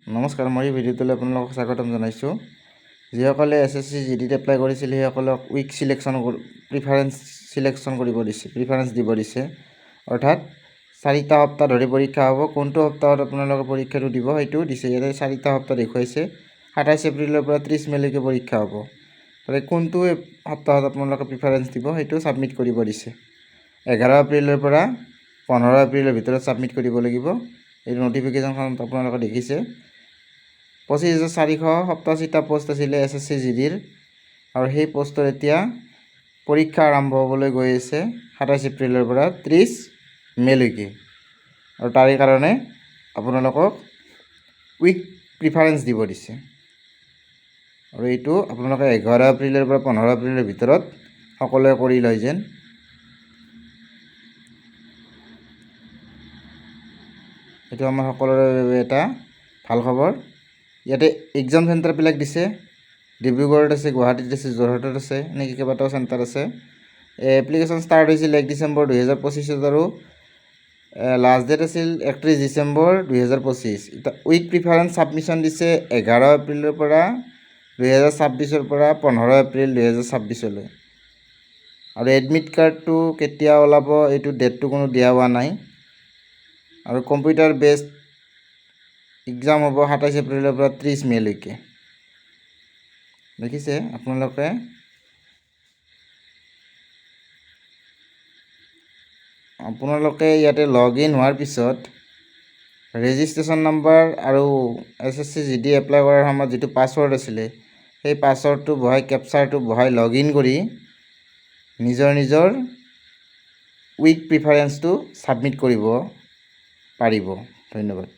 নমস্কাৰ, মই এই ভিডিঅ'টোলৈ আপোনালোকক স্বাগতম জনাইছোঁ। যিসকলে SSC GDত এপ্লাই কৰিছিল সেইসকলক উইক প্ৰিফাৰেঞ্চ দিব দিছে। অৰ্থাৎ 4টা সপ্তাহ ধৰি পৰীক্ষা হ'ব। কোনটো সপ্তাহত আপোনালোকে পৰীক্ষাটো দিব সেইটো দিছে। ইয়াতে 4টা সপ্তাহ দেখুৱাইছে। 27 এপ্ৰিলৰ পৰা 30 মেলৈকে পৰীক্ষা হ'ব। তাতে কোনটো সপ্তাহত আপোনালোকে প্ৰিফাৰেঞ্চ দিব সেইটো ছাবমিট কৰিব দিছে। 11 এপ্ৰিলৰ পৰা 15 এপ্ৰিলৰ ভিতৰত ছাবমিট কৰিব লাগিব। এই নটিফিকেশ্যনখন আপোনালোকে দেখিছে। 25,487টা পোষ্ট আছিলে SSC GDৰ আৰু সেই পোষ্টৰ এতিয়া পৰীক্ষা আৰম্ভ হ'বলৈ গৈ আছে 27 এপ্ৰিলৰ পৰা 30 মেলৈকে। আৰু তাৰে কাৰণে আপোনালোকক উইক প্ৰিফাৰেঞ্চ দিব দিছে। আৰু এইটো আপোনালোকে 11 এপ্ৰিলৰ পৰা 15 এপ্ৰিলৰ ভিতৰত সকলোৱে কৰি লয় যেন। এইটো আমাৰ সকলোৰে বাবে এটা ভাল খবৰ। ইয়াতে এক্সাম চেণ্টাৰবিলাক দিছে। ডিব্ৰুগড়ত আছে, গুৱাহাটীত আছে, যোৰহাটত আছে, এনেকৈ কেইবাটাও চেণ্টাৰ আছে। এপ্লিকেশ্যন ষ্টাৰ্ট হৈছিল 1 ডিচেম্বৰ 2025 আৰু লাষ্ট ডেট আছিল 31 ডিচেম্বৰ 2025। এতিয়া উইক প্ৰিফাৰেঞ্চ ছাবমিশ্যন দিছে 11 এপ্ৰিলৰ পৰা 2026 পৰা 15 এপ্ৰিল 2026লৈ। আৰু এডমিট কাৰ্ডটো কেতিয়া ওলাব এইটো ডেটটো কোনো দিয়া হোৱা নাই। আৰু কম্পিউটাৰ বেছড এক্সাম হ'ব 27 এপ্ৰিলৰ পৰা 30 মেলৈকে। দেখিছে আপোনালোকে। ইয়াতে লগ ইন হোৱাৰ পিছত ৰেজিষ্ট্ৰেশ্যন নাম্বাৰ আৰু SSC GD এপ্লাই কৰাৰ সময়ত যিটো পাছৱৰ্ড আছিলে সেই পাছৱৰ্ডটো বহাই কেপচাৰটো বহাই লগ ইন কৰি নিজৰ উইক প্ৰিফাৰেঞ্চটো ছাবমিট কৰিব পাৰিব। ধন্যবাদ।